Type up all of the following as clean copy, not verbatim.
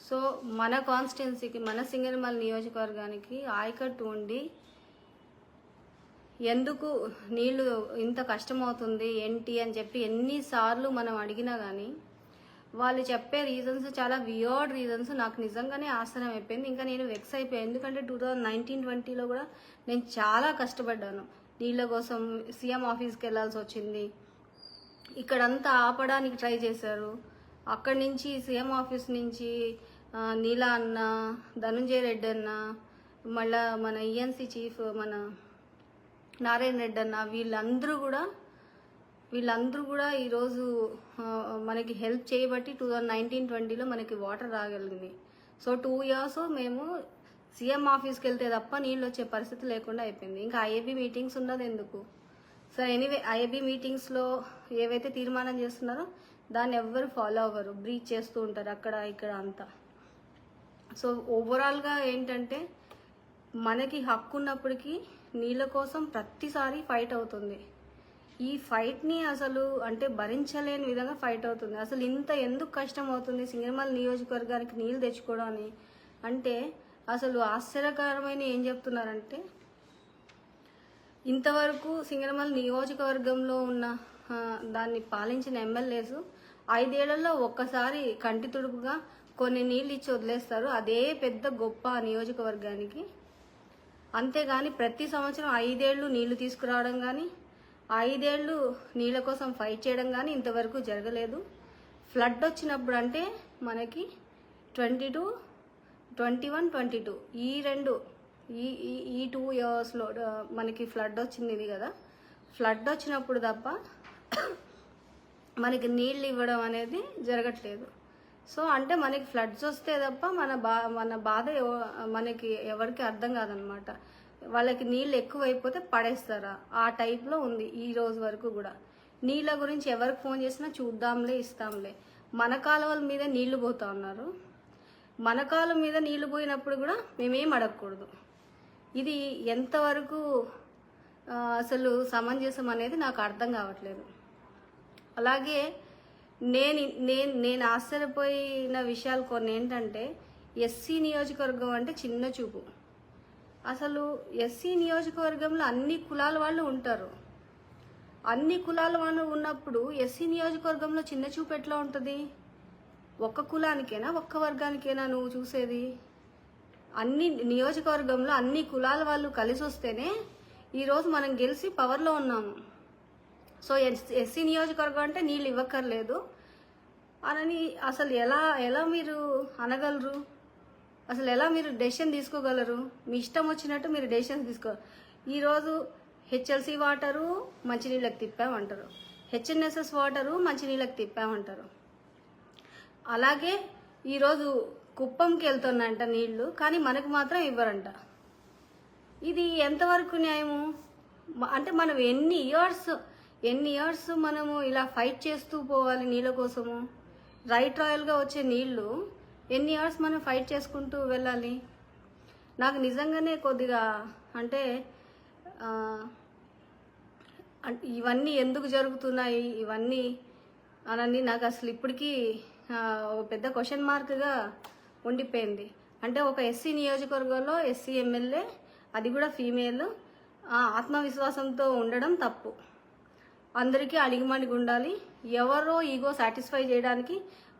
So మన కాన్స్టిట్యున్సీకి, మన సింగనమల నియోజకవర్గానికి ఆయకట్టు ఉండి ఎందుకు నీళ్లు ఇంత కష్టమవుతుంది ఏంటి అని చెప్పి ఎన్నిసార్లు మనం అడిగినా కానీ వాళ్ళు చెప్పే రీజన్స్ చాలా వియర్డ్ రీజన్స్. నాకు నిజంగానే ఆశ్చర్యం అయిపోయింది. ఇంకా నేను వెక్స్ అయిపోయాను. ఎందుకంటే 2019-20లో కూడా నేను చాలా కష్టపడ్డాను నీళ్ళ కోసం. సీఎం ఆఫీస్కి వెళ్ళాల్సి వచ్చింది. ఇక్కడంతా ఆపడానికి ట్రై చేశారు. అక్కడి నుంచి సీఎం ఆఫీస్ నుంచి నీలా అన్న, ధనుంజయ రెడ్డి అన్న, మళ్ళా మన ఈఎన్సీ చీఫ్ మన నారాయణ రెడ్డి అన్న, వీళ్ళందరూ కూడా ఈరోజు మనకి హెల్ప్ చేయబట్టి 2019-20లో మనకి వాటర్ రాగలిగింది. సో 2 years మేము సీఎం ఆఫీస్కి వెళ్తే తప్ప నీళ్ళు వచ్చే పరిస్థితి లేకుండా అయిపోయింది. ఇంకా ఐఏబీ మీటింగ్స్ ఉన్నది ఎందుకు? సో ఎనీవే, ఐఏబీ మీటింగ్స్లో ఏవైతే తీర్మానం చేస్తున్నారో దాన్ని ఎవ్వరు ఫాలో అవ్వరు, బ్రీచ్ చేస్తూ ఉంటారు అక్కడ ఇక్కడ అంతా. సో ఓవరాల్గా ఏంటంటే మనకి హక్కు ఉన్నప్పటికీ నీళ్ళ కోసం ప్రతిసారి ఫైట్ అవుతుంది. ఈ ఫైట్ని అసలు అంటే భరించలేని విధంగా ఫైట్ అవుతుంది. అసలు ఇంత ఎందుకు కష్టం అవుతుంది సింగనమల నియోజకవర్గానికి నీళ్ళు తెచ్చుకోవడం అని అంటే అసలు ఆశ్చర్యకరమైన ఏం చెప్తున్నారంటే, ఇంతవరకు సింగనమల నియోజకవర్గంలో ఉన్న దాన్ని పాలించిన ఎమ్మెల్యేస్ 5 ఏళ్లలో ఒక్కసారి కంటి తుడుపుగా కొన్ని నీళ్ళు ఇచ్చి వదిలేస్తారు. అదే పెద్ద గొప్ప నియోజకవర్గానికి. అంతేగాని ప్రతి సంవత్సరం 5 ఏళ్ళు నీళ్లు తీసుకురావడం కానీ, 5 ఏళ్ళు నీళ్ళ కోసం ఫైట్ చేయడం కానీ ఇంతవరకు జరగలేదు. ఫ్లడ్ వచ్చినప్పుడు అంటే మనకి 22, 21, 22 ఈ 2 yearsలో మనకి ఫ్లడ్ వచ్చింది ఇది కదా. ఫ్లడ్ వచ్చినప్పుడు తప్ప మనకి నీళ్ళు ఇవ్వడం అనేది జరగట్లేదు. సో అంటే మనకి ఫ్లడ్స్ వస్తే తప్ప మన బాధ మనకి ఎవరికి అర్థం కాదనమాట. వాళ్ళకి నీళ్ళు ఎక్కువైపోతే పడేస్తారా ఆ టైప్లో ఉంది ఈ రోజు వరకు కూడా. నీళ్ళ గురించి ఎవరికి ఫోన్ చేసినా చూద్దాంలే ఇస్తాంలే. మన కాలువల మీద నీళ్లు పోతా ఉన్నారు. మన కాలువ మీద నీళ్లు పోయినప్పుడు కూడా మేమేం అడగకూడదు. ఇది ఎంతవరకు అసలు సమంజసం అనేది నాకు అర్థం కావట్లేదు. అలాగే నేను ఆశ్చర్యపోయిన విషయాలు కొన్ని ఏంటంటే, ఎస్సీ నియోజకవర్గం అంటే చిన్న చూపు. అసలు ఎస్సీ నియోజకవర్గంలో అన్ని కులాల వాళ్ళు ఉంటారు. అన్ని కులాల వాళ్ళు ఉన్నప్పుడు ఎస్సీ నియోజకవర్గంలో చిన్న చూపు ఎట్లా ఉంటుంది? ఒక్క కులానికైనా ఒక్క వర్గానికైనా నువ్వు చూసేది? అన్ని నియోజకవర్గంలో అన్ని కులాల వాళ్ళు కలిసి వస్తేనే ఈరోజు మనం గెలిచి పవర్లో ఉన్నాము. సో ఎస్సీ నియోజకవర్గం అంటే నీళ్ళు ఇవ్వక్కర్లేదు అని అసలు ఎలా మీరు అనగలరు? అసలు ఎలా మీరు డెసిషన్ తీసుకోగలరు? మీ ఇష్టం వచ్చినట్టు మీరు డెసిషన్స్ తీసుకోగలరు. ఈరోజు హెచ్ఎల్సీ వాటరు మంచినీళ్ళకి తిప్పామంటారు, హెచ్ఎన్ఎస్ఎస్ వాటరు మంచినీళ్ళకి తిప్పామంటారు. అలాగే ఈరోజు కుప్పంకి వెళ్తున్నాయంట నీళ్లు, కానీ మనకు మాత్రం ఇవ్వరంట. ఇది ఎంతవరకు న్యాయము? అంటే మనం ఎన్ని ఇయర్స్ మనము ఇలా ఫైట్ చేస్తూ పోవాలి నీళ్ళ కోసము? రైట్ రాయల్గా వచ్చే నీళ్లు ఎన్ని ఇయర్స్ మనం ఫైట్ చేసుకుంటూ వెళ్ళాలి? నాకు నిజంగానే కొద్దిగా అంటే ఇవన్నీ ఎందుకు జరుగుతున్నాయి ఇవన్నీ అని నాకు అసలు ఇప్పటికీ పెద్ద క్వశ్చన్ మార్క్గా ఉండిపోయింది. అంటే ఒక ఎస్సీ నియోజకవర్గంలో ఎస్సీ ఎమ్మెల్యే, అది కూడా ఫీమేల్, ఆత్మవిశ్వాసంతో ఉండడం తప్పు. అందరికీ అడిగిమడిగి ఉండాలి. ఎవరో ఈగో సాటిస్ఫై చేయడానికి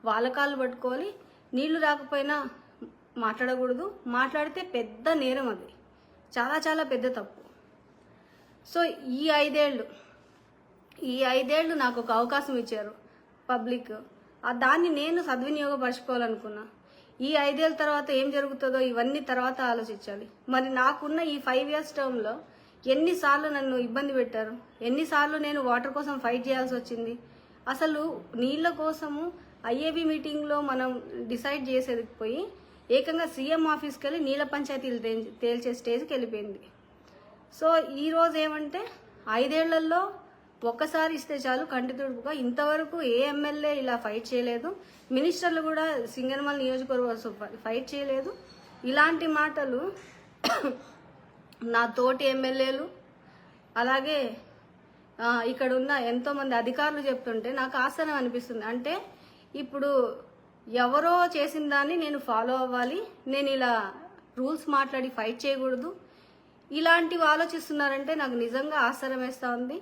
వాళ్ళ కాళ్ళు పట్టుకోవాలి. నీళ్లు రాకపోయినా మాట్లాడకూడదు. మాట్లాడితే పెద్ద నేరం, అది చాలా చాలా పెద్ద తప్పు. సో ఈ 5 ఏళ్ళు నాకు ఒక అవకాశం ఇచ్చారు పబ్లిక్. దాన్ని నేను సద్వినియోగపరచుకోవాలనుకున్నా. ఈ 5 ఏళ్ళ తర్వాత ఏం జరుగుతుందో ఇవన్నీ తర్వాత ఆలోచించాలి. మరి నాకున్న ఈ 5 years టర్మ్లో ఎన్నిసార్లు నన్ను ఇబ్బంది పెట్టారు, ఎన్నిసార్లు నేను వాటర్ కోసం ఫైట్ చేయాల్సి వచ్చింది. అసలు నీళ్ళ కోసము ఐఏబీ మీటింగ్లో మనం డిసైడ్ చేసేది పోయి ఏకంగా సీఎం ఆఫీస్కి వెళ్ళి నీళ్ళ పంచాయతీలు తేల్చే స్టేజ్కి వెళ్ళిపోయింది. సో ఈరోజు ఏమంటే 5 ఏళ్లలో ఒక్కసారి ఇస్తే చాలు కంటి తుడుపుగా. ఇంతవరకు ఏ ఎమ్మెల్యే ఇలా ఫైట్ చేయలేదు. మినిస్టర్లు కూడా సింగనమల నియోజకవర్గం ఫైట్ చేయలేదు. ఇలాంటి మాటలు నా తోటి ఎమ్మెల్యేలు అలాగే ఇక్కడ ఉన్న ఎంతోమంది అధికారులు చెప్తుంటే నాకు ఆశ్చర్యం అనిపిస్తుంది. అంటే ఇప్పుడు ఎవరో చేసిన దాన్ని నేను ఫాలో అవ్వాలి, నేను ఇలా రూల్స్ మాట్లాడి ఫైట్ చేయకూడదు, ఇలాంటివి ఆలోచిస్తున్నారంటే నాకు నిజంగా ఆశ్చర్యం వేస్తూ ఉంది.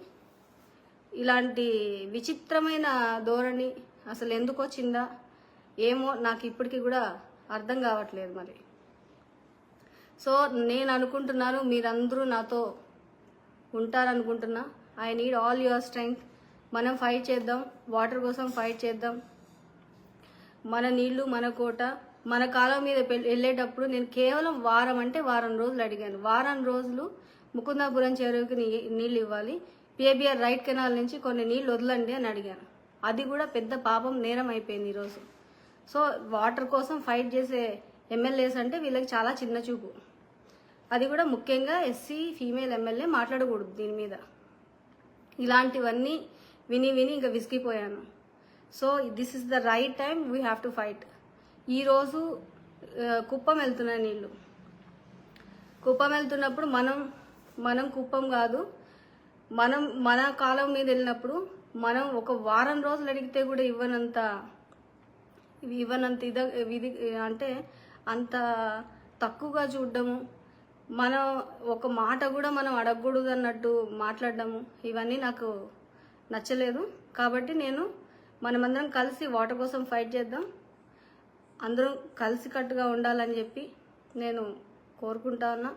ఇలాంటి విచిత్రమైన ధోరణి అసలు ఎందుకు వచ్చిందా ఏమో నాకు ఇప్పటికీ కూడా అర్థం కావట్లేదు. మరి సో నేను అనుకుంటున్నాను మీరందరూ నాతో ఉంటారనుకుంటున్నా. I need all your strength. మనం ఫైట్ చేద్దాం, వాటర్ కోసం ఫైట్ చేద్దాం. మన నీళ్లు మన కోట. మన కాలం మీద వెళ్ళేటప్పుడు నేను కేవలం వారం రోజులు అడిగాను. వారం రోజులు ముకుందాపురం చెరువుకి నీళ్ళు ఇవ్వాలి, పిఏబిఆర్ రైట్ కెనాల్ నుంచి కొన్ని నీళ్ళు వదలండి అని అడిగాను. అది కూడా పెద్ద పాపం, నేరం అయిపోయింది ఈరోజు. సో వాటర్ కోసం ఫైట్ చేసే ఎమ్మెల్యేస్ అంటే వీళ్ళకి చాలా చిన్న చూపు. అది కూడా ముఖ్యంగా ఎస్సీ ఫీమేల్ ఎమ్మెల్యే మాట్లాడకూడదు దీని మీద. ఇలాంటివన్నీ విని ఇంకా విసిగిపోయాను. So this is the right time, we have to fight. ఈరోజు కుప్పం వెళ్తున్నాయి నీళ్ళు. కుప్పం వెళ్తున్నప్పుడు మనం కుప్పం కాదు, మన కాలం మీద వెళ్ళినప్పుడు మనం ఒక వారం రోజులు అడిగితే కూడా ఇవ్వనంత ఇది అంటే అంత తక్కువగా చూడడము, మనం ఒక మాట కూడా మనం అడగకూడదు అన్నట్టు మాట్లాడడము, ఇవన్నీ నాకు నచ్చలేదు. కాబట్టి మనమందరం కలిసి వాటర్ కోసం ఫైట్ చేద్దాం, అందరం కలిసికట్టుగా ఉండాలని చెప్పి నేను కోరుకుంటా ఉన్నా.